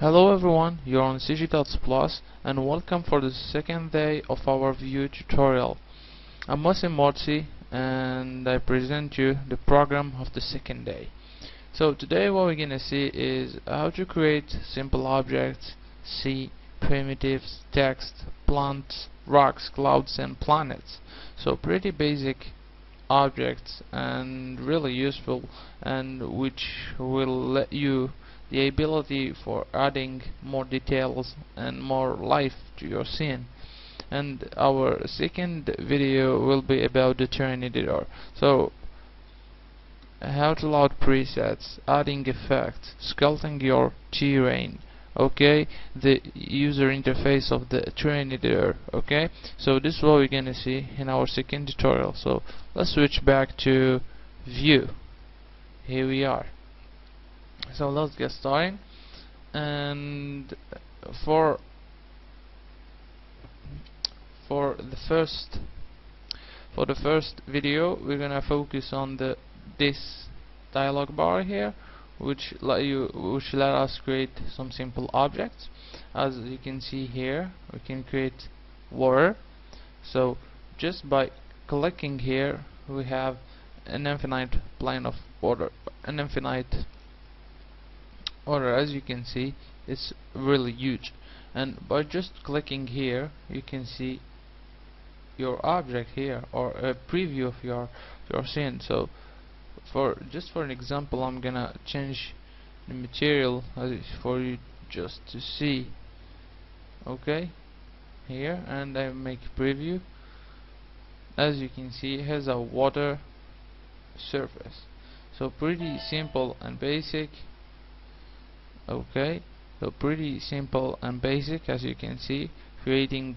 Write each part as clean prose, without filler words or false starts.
Hello everyone, you're on CG and welcome for the second day of our Vue tutorial. I'm Mohsen Morsi and I present you the program of the second day. So today what we're gonna see is how to create simple objects, see primitives, text, plants, rocks, clouds and planets. So pretty basic objects and really useful, and which will let you the ability for adding more details and more life to your scene. And our second video will be about the terrain editor. So how to load presets, adding effects, sculpting your terrain, okay, the user interface of the terrain editor. Okay, so this is what we're gonna see in our second tutorial. So let's switch back to Vue. Here we are. So let's get started. And for the first video we're gonna focus on this dialog bar here, which let us create some simple objects. As you can see here, we can create water. So just by clicking here we have an infinite plane of water, an infinite order. As you can see, it's really huge, and by just clicking here you can see your object here, or a preview of your scene. So for an example, I'm gonna change the material for you just to see. Okay, here, and I make preview. As you can see, here's a water surface. So pretty simple and basic. Okay, so pretty simple and basic, as you can see, creating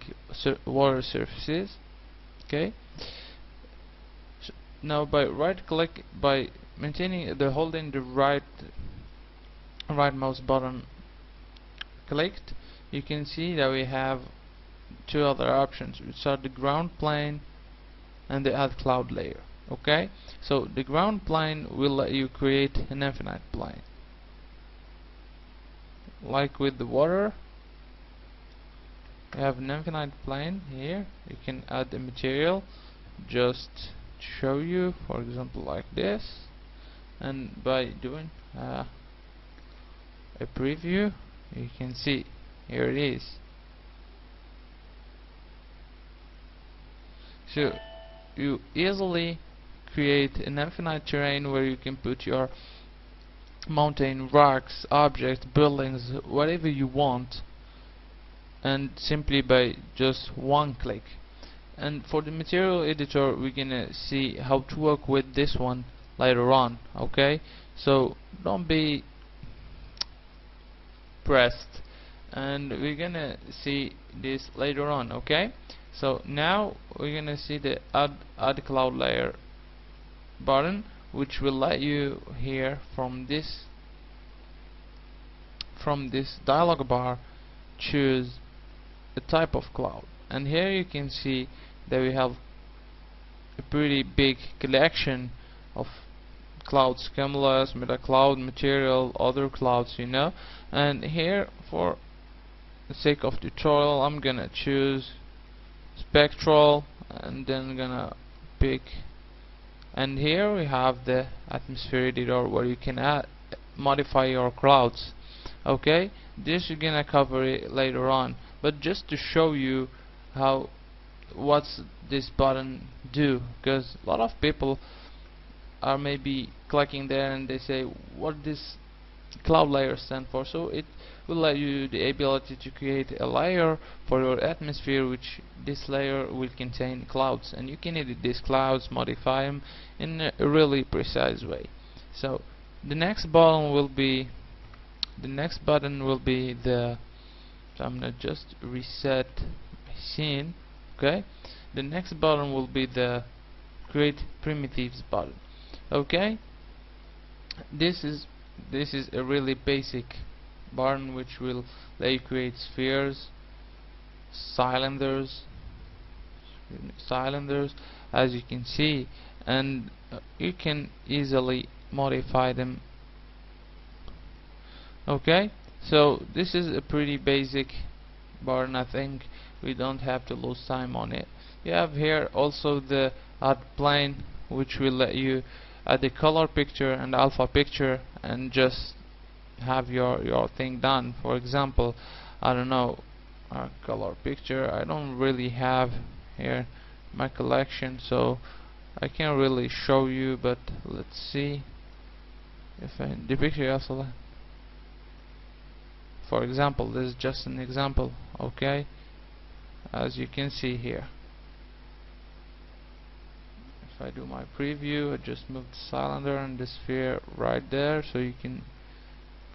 water surfaces. Okay, so now by holding the right mouse button clicked, you can see that we have two other options, which are the ground plane and the add cloud layer. Okay, so the ground plane will let you create an infinite plane. Like with the water, we have an infinite plane here. You can add the material, just to show you, for example, like this. And by doing a preview, you can see here it is. So you easily create an infinite terrain where you can put your mountain, rocks, objects, buildings, whatever you want, and simply by just one click. And for the material editor, we're gonna see how to work with this one later on. Okay, so don't be pressed, and we're gonna see this later on. Okay, so now we're gonna see the add cloud layer button, which will let you here from this dialog bar choose a type of cloud. And here you can see that we have a pretty big collection of clouds: cumulus, meta cloud, material, other clouds, you know. And here, for the sake of tutorial, I'm gonna choose spectral, and then gonna pick. And here we have the atmosphere editor, where you can modify your clouds. Okay, this you're gonna cover it later on, but just to show you what's this button do, because a lot of people are maybe clicking there and they say, what this cloud layer stand for. So it will let you the ability to create a layer for your atmosphere, which this layer will contain clouds, and you can edit these clouds, modify them in a really precise way. So the next button will be the so I'm gonna just reset my scene. Okay, the next button will be the create primitives button. Okay, this is a really basic button which will let you create spheres, cylinders, as you can see, and you can easily modify them. Okay, So this is a pretty basic button. I think we don't have to lose time on it. You have here also the add plane, which will let you add the color picture and alpha picture and just have your thing done. For example, I don't know, a color picture I don't really have here my collection, so I can't really show you, but let's see if the picture also, for example, this is just an example. Okay, as you can see here, if I do my preview, I just move the cylinder and the sphere right there so you can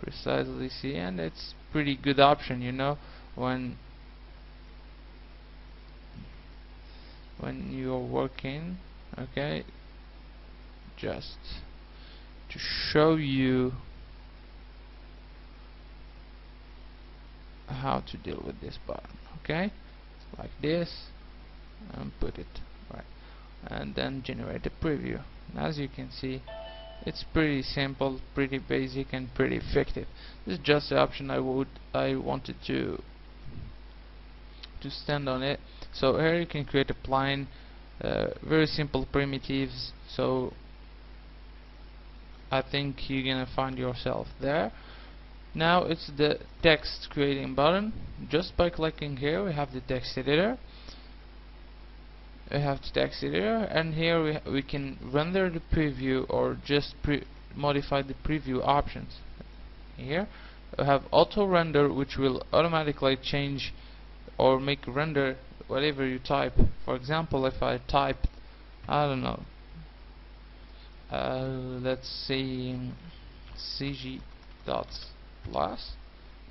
precisely see, and it's pretty good option, you know, when you're working. Okay, just to show you how to deal with this button. Okay, like this, and put it right, and then generate a preview. As you can see, it's pretty simple, pretty basic, and pretty effective. This is just the option I wanted to stand on it. So here you can create a plane, very simple primitives. So I think you're gonna find yourself there. Now it's the text creating button. Just by clicking here, we have the text editor. We have the text editor, and here we can render the preview or just modify the preview options. Here we have auto render, which will automatically change or make render whatever you type. For example, if I type, I don't know, let's see, cg dots plus,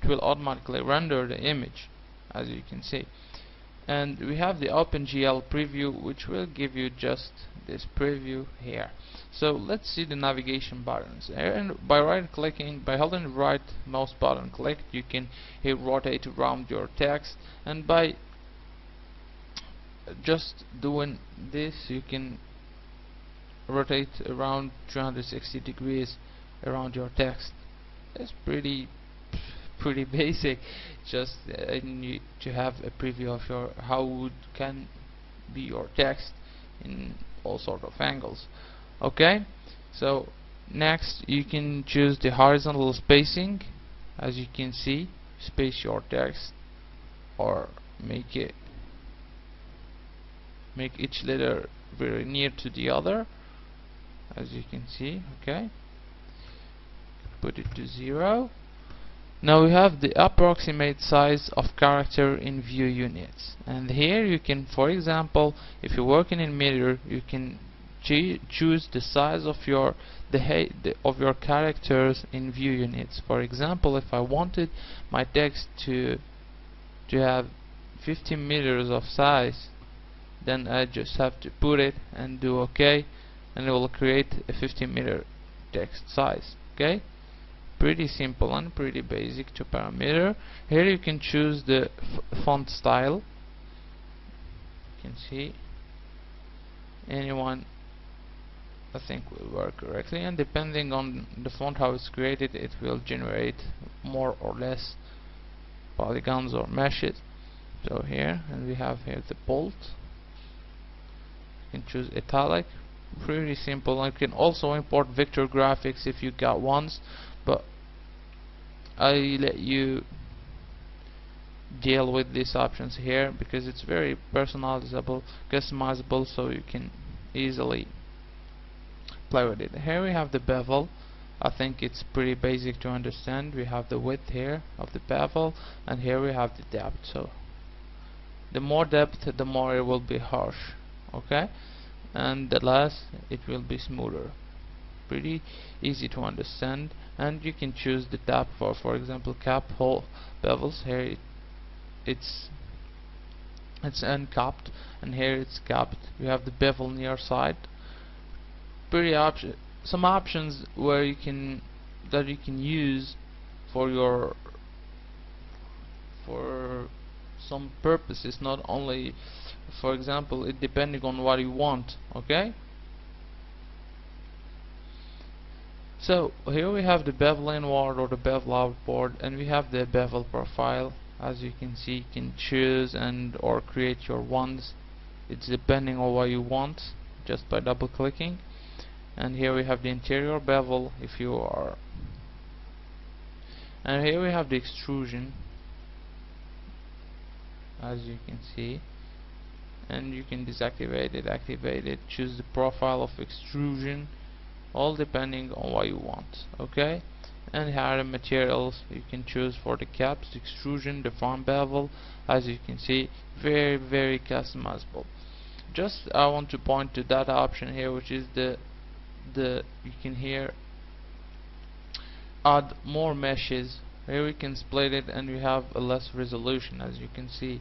it will automatically render the image, as you can see. And we have the OpenGL preview, which will give you just this preview here. So let's see the navigation buttons. And by right clicking, by holding the right mouse button clicked, you can hit rotate around your text, and by just doing this, you can rotate around 360 degrees around your text. It's pretty basic. Just to have a preview of your how can be your text in all sort of angles. Okay, so next you can choose the horizontal spacing. As you can see, space your text or make each letter very near to the other, as you can see. Okay, put it to 0. Now we have the approximate size of character in view units, and here you can, for example, if you're working in meter, you can choose the size of your characters in view units. For example, if I wanted my text to have 50 meters of size, then I just have to put it and do OK, and it will create a 50 meter text size. Okay, pretty simple and pretty basic to parameter. Here you can choose the font style. You can see anyone I think will work correctly, and depending on the font how it's created, it will generate more or less polygons or meshes. So here, and we have here the bold. You can choose italic. Pretty simple. You can also import vector graphics if you got ones, but I let you deal with these options here because it's very personalizable, customizable, so you can easily play with it. Here we have the bevel. I think it's pretty basic to understand. We have the width here of the bevel, and here we have the depth. So the more depth, the more it will be harsh. Okay, and the less it will be smoother. Pretty easy to understand, and you can choose the tab for example cap hole bevels. Here it's uncapped, and here it's capped. You have the bevel near side. Pretty some options where you can use for some purposes, not only, for example, it depending on what you want. Okay, So here we have the bevel inward or the bevel outward, and we have the bevel profile. As you can see, you can choose and or create your ones. It's depending on what you want, just by double clicking. And here we have the interior bevel if you are, and here we have the extrusion, as you can see, and you can deactivate it, activate it, choose the profile of extrusion, all depending on what you want. Okay, and here are the materials you can choose for the caps, the extrusion, the front bevel. As you can see, very customizable. Just I want to point to that option here, which is the you can here add more meshes. Here we can split it and we have a less resolution, as you can see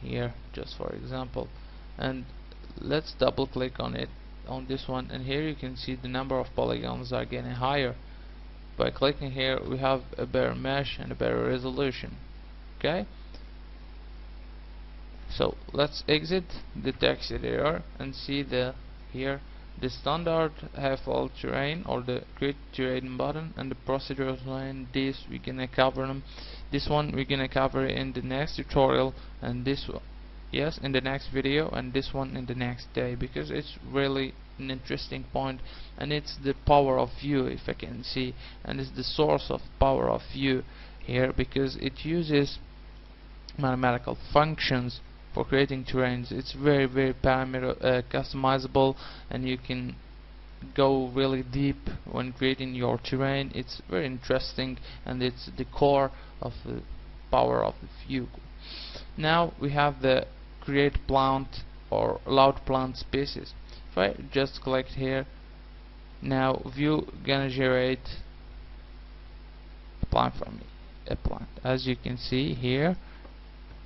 here, just for example. And let's double click on it, on this one, and here you can see the number of polygons are getting higher. By clicking here we have a better mesh and a better resolution. Okay, so let's exit the text editor and see the here the standard all terrain or the create terrain button and the procedural line. This we're gonna cover them. This one we're gonna cover in the next tutorial, and this one, yes, in the next video, and this one in the next day, because it's really an interesting point, and it's the power of Vue, if I can see, and it's the source of power of Vue here, because it uses mathematical functions for creating terrains. It's very parameter customizable, and you can go really deep when creating your terrain. It's very interesting, and it's the core of the power of the Vue. Now we have the create plant or allowed plant species. If I just click here, now Vue gonna generate a plant for me, a plant. As you can see here,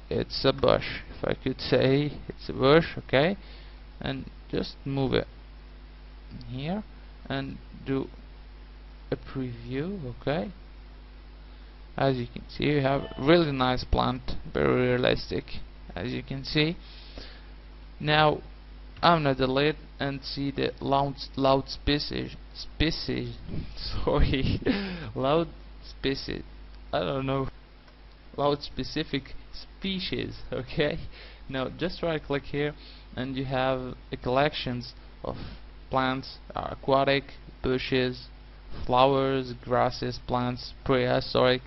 it's a bush. If I could say it's a bush, okay, and just move it here and do a preview. Okay, as you can see, you have really nice plant, very realistic, as you can see. Now I'm gonna delete and see the loud species sorry, loud species, I don't know, loud specific species. Okay, now just right click here and you have a collections of plants, aquatic, bushes, flowers, grasses, plants, prehistoric,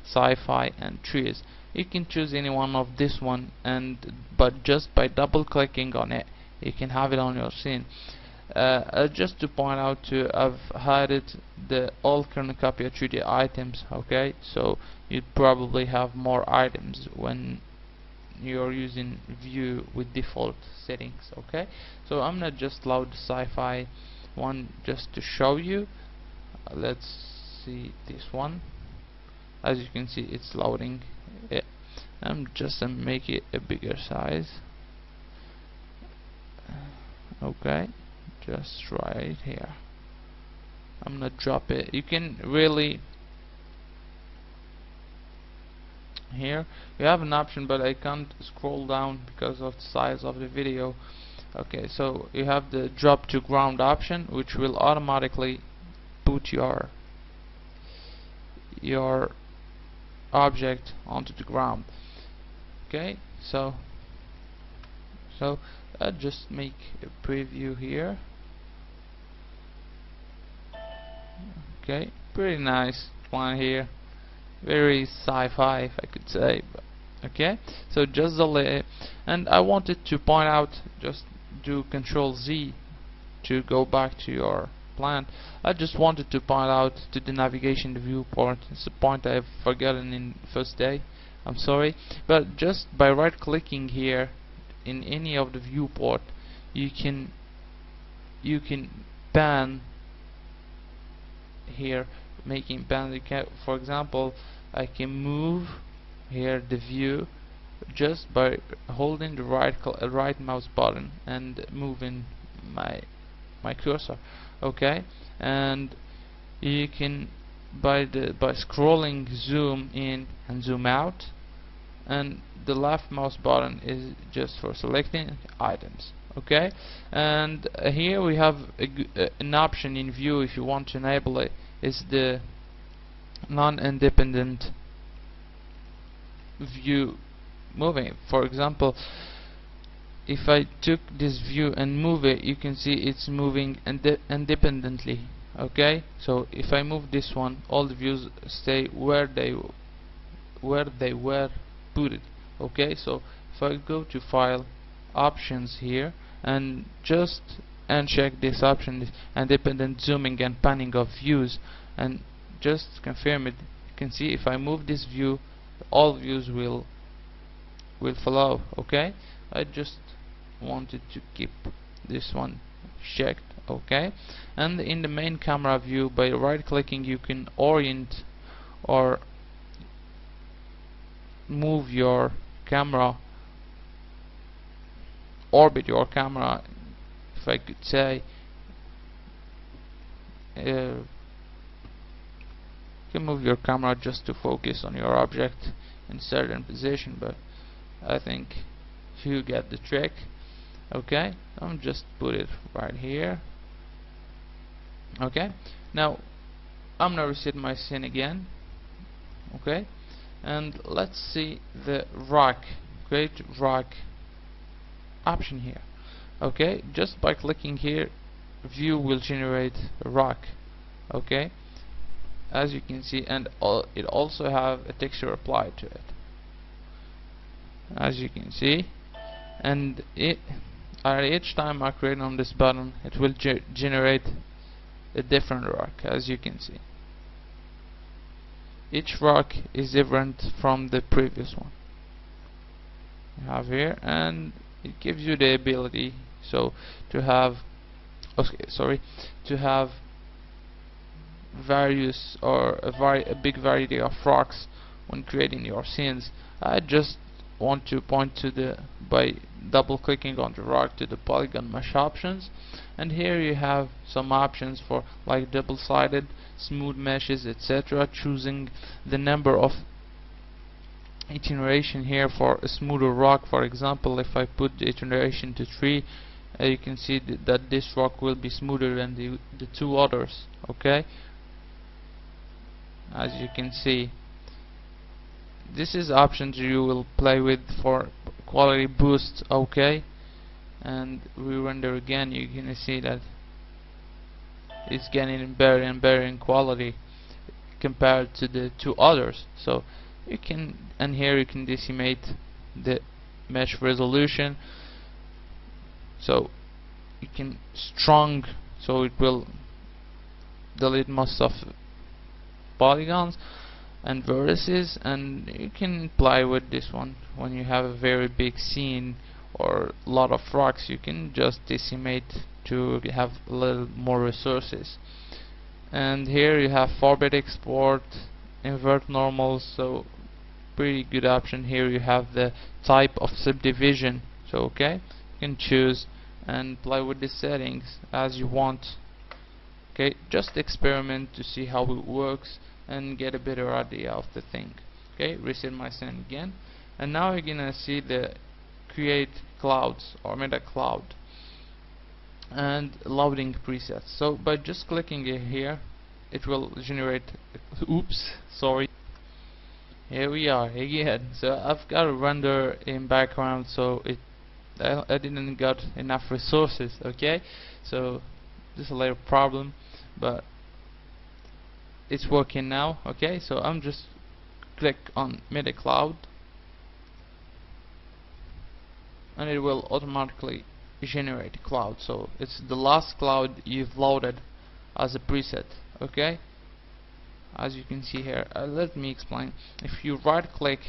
sci-fi, and trees. You can choose any one of this one, and but just by double clicking on it you can have it on your scene. Just to point out too, I've hidden the all current copy of 3D items. Okay, so you'd probably have more items when you're using Vue with default settings. Okay, so I'm not just load the sci-fi one just to show you. Let's see this one. As you can see, it's loading it. I'm just make it a bigger size. Okay, just right here. I'm gonna drop it. You can really here you have an option, but I can't scroll down because of the size of the video. Okay, so you have the drop to ground option, which will automatically put your object onto the ground. Okay, so I'll just make a preview here. Okay, pretty nice one here, very sci-fi, if I could say. But okay, so just delete it, and I wanted to point out, just do Control Z to go back to your plant. I just wanted to point out to the navigation viewport. It's a point I've forgotten in first day, I'm sorry, but just by right clicking here in any of the viewport, you can pan here, making pan. You can, for example, I can move here the view just by holding the right mouse button and moving my cursor. Okay, and you can by scrolling zoom in and zoom out, and the left mouse button is just for selecting items. Okay, and here we have an option in Vue if you want to enable it. is the non-independent view moving. For example, if I took this view and move it, you can see it's moving independently. Okay, so if I move this one, all the views stay where they were put. Okay, so if I go to File, Options here, and just uncheck this option, this independent zooming and panning of views, and just confirm it, you can see if I move this view, all views will follow. Okay, I just wanted to keep this one checked. Okay, and in the main camera view, by right clicking, you can orient or move your camera, orbit your camera, if I could say. You can move your camera just to focus on your object in certain position, but I think you get the trick. Okay, I'm just put it right here. Okay, now I'm gonna reset my scene again. Okay, and let's see the rock, create rock option here. Okay, just by clicking here, Vue will generate a rock. Okay, as you can see, and it also have a texture applied to it, as you can see. And each time I create on this button, it will generate a different rock, as you can see. Each rock is different from the previous one you have here, and it gives you the ability to have various or a big variety of rocks when creating your scenes. I just want to point to by double clicking on the rock, to the polygon mesh options, and here you have some options for like double-sided, smooth meshes, etc. Choosing the number of iteration here for a smoother rock. For example, if I put the iteration to 3, you can see that this rock will be smoother than the two others. Okay, as you can see, this is options you will play with for quality boost. Okay, and we render again, you're gonna see that it's getting better and better in quality compared to the two others. So you can, and here you can decimate the mesh resolution, so you can strong, so it will delete most of polygons and vertices, and you can play with this one when you have a very big scene or a lot of rocks. You can just decimate to have a little more resources. And here you have format export, invert normals, so pretty good option. Here you have the type of subdivision, so okay, you can choose and play with the settings as you want. Okay, just experiment to see how it works and get a better idea of the thing. Okay, reset my scene again, and now you're gonna see the create clouds or meta cloud and loading presets. So by just clicking it here, it will generate oops, sorry, here we are again. So I've got a render in background, so I didn't got enough resources. Okay, so this is a little problem, but it's working now. Okay, so I'm just click on meta cloud, and it will automatically generate a cloud. So it's the last cloud you've loaded as a preset. Okay, as you can see here, let me explain. If you right click,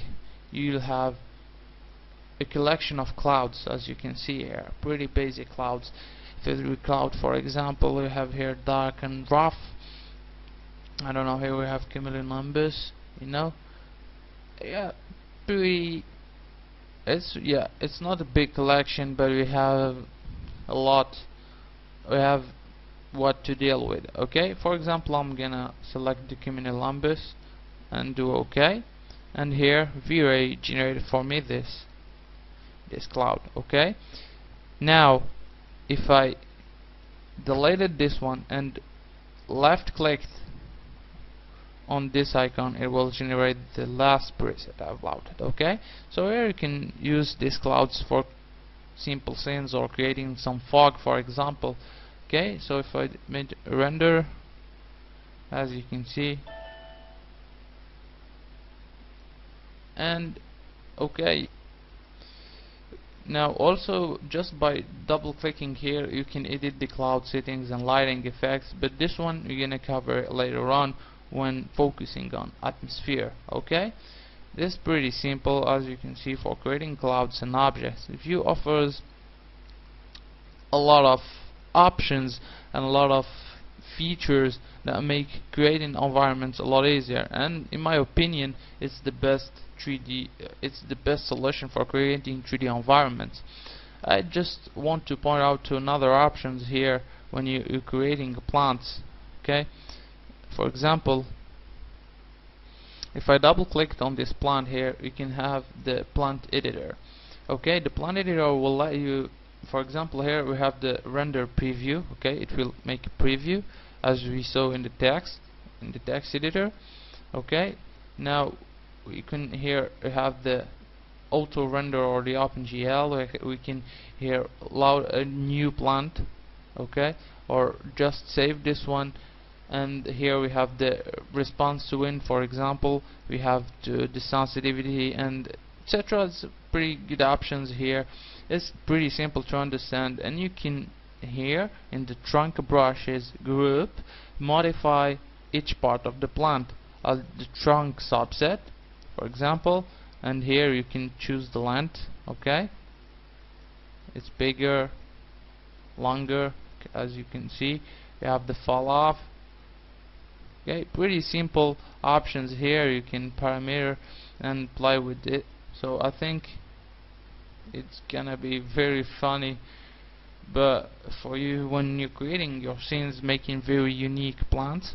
you'll have a collection of clouds, as you can see here, pretty basic clouds. Feathery cloud, for example, we have here dark and rough. I don't know, here we have cumulonimbus, you know. Yeah, pretty, it's not a big collection, but we have a lot, we have what to deal with. Okay, for example, I'm gonna select the cumulonimbus and do OK, and here V-Ray generated for me this cloud. Okay, now if I deleted this one and left clicked on this icon, it will generate the last preset I've loaded. Okay, so here you can use these clouds for simple scenes or creating some fog, for example. Okay, so if I made render, as you can see, and okay, now also just by double clicking here you can edit the cloud settings and lighting effects, but this one you're gonna cover later on when focusing on atmosphere. Okay, this is pretty simple, as you can see, for creating clouds and objects. Vue offers a lot of options and a lot of features that make creating environments a lot easier, and in my opinion it's the best 3D it's the best solution for creating 3D environments. I just want to point out to another options here when you're creating plants. Okay, for example, if I double clicked on this plant here, you can have the plant editor. Okay, the plant editor will let you, for example, here we have the render preview. Okay, it will make a preview as we saw in the text editor. Okay, now we can here have the auto render or the OpenGL. We can here load a new plant. Okay, or just save this one, and here we have the response to wind, for example. We have the sensitivity and etc. It's pretty good options here. It's pretty simple to understand, and you can here in the trunk brushes group modify each part of the plant as the trunk subset, for example, and here you can choose the length. Okay, it's bigger, longer, as you can see. You have the fall off. Okay, pretty simple options here. You can parameter and play with it, so I think it's gonna be very funny but for you when you're creating your scenes, making very unique plants.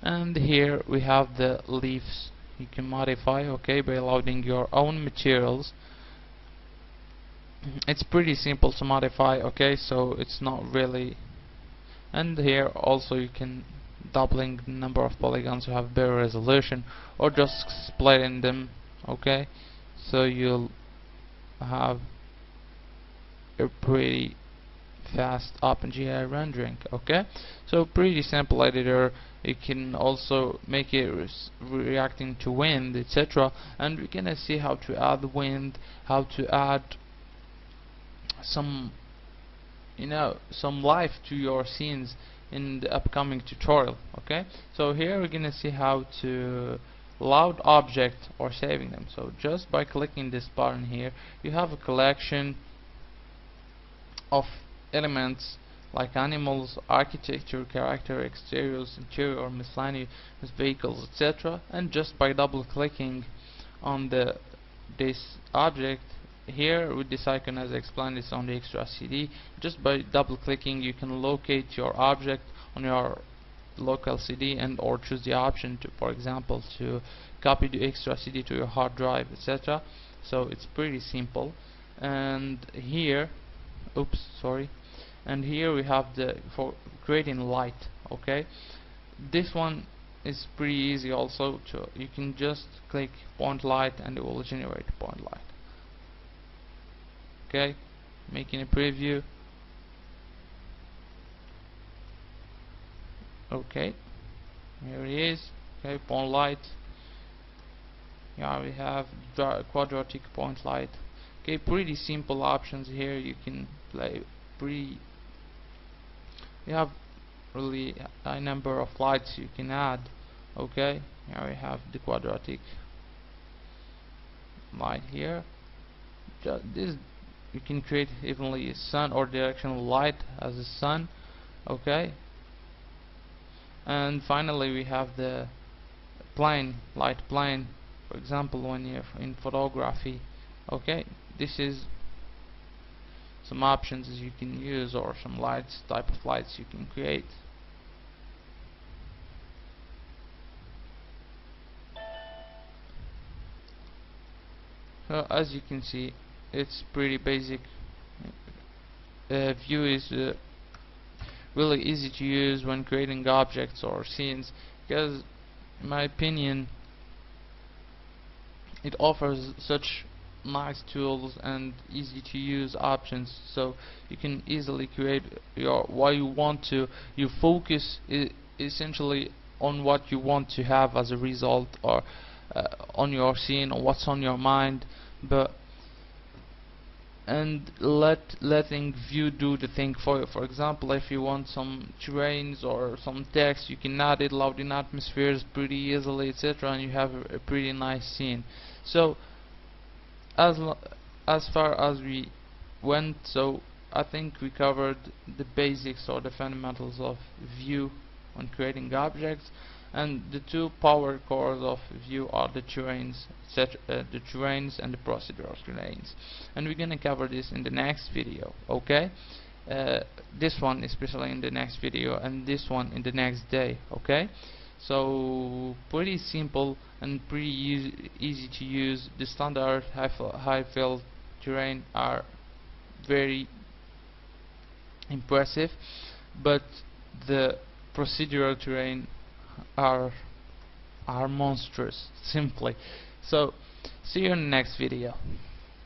And here we have the leaves you can modify, okay, by loading your own materials. It's pretty simple to modify, okay, so it's not really. And here also you can doubling the number of polygons to have better resolution, or just splitting them, okay, so you'll have a pretty fast OpenGL rendering. Okay, so pretty simple editor. You can also make it reacting to wind, etc. And we're gonna see how to add wind, how to add some, some life to your scenes in the upcoming tutorial. Okay, so here we're gonna see how to load object or saving them. So just by clicking this button here, you have a collection of elements like animals, architecture, character, exteriors, interior, miscellaneous vehicles, etc. And just by double clicking on this object here with this icon, as I explained, it's on the extra CD, just by double clicking you can locate your object on your local CD and or choose the option to, for example, to copy the extra CD to your hard drive, etc. So it's pretty simple. And here, and here we have for creating light. Okay, this one is pretty easy also. You can just click point light and it will generate point light. Okay, making a preview. Okay, here it is. Okay, point light. Yeah, we have quadratic point light. Okay, pretty simple options here. You can play you have really a number of lights you can add. Okay, here we have the quadratic light here. This you can create evenly sun or directional light as a sun. Okay, and finally we have the light plane, for example, when you're in photography. Okay, this is some options you can use, or some type of lights you can create. So as you can see, it's pretty basic. Vue is really easy to use when creating objects or scenes, because in my opinion, it offers such nice tools and easy to use options, so you can easily create your what you want to. You focus essentially on what you want to have as a result, or on your scene, or what's on your mind, but and letting Vue do the thing for you. For example, if you want some terrains or some text, you can add it, loading atmospheres pretty easily, etc., and you have a pretty nice scene. So as as far as we went, so I think we covered the basics or the fundamentals of Vue on creating objects, and the two power cores of Vue are the terrains, the terrains and the procedural terrains, and we're gonna cover this in the next video. Okay, this one especially in the next video, and this one in the next day. Okay, so pretty simple and pretty easy to use. The standard high fill terrain are very impressive, but the procedural terrain are monstrous simply. So see you in the next video.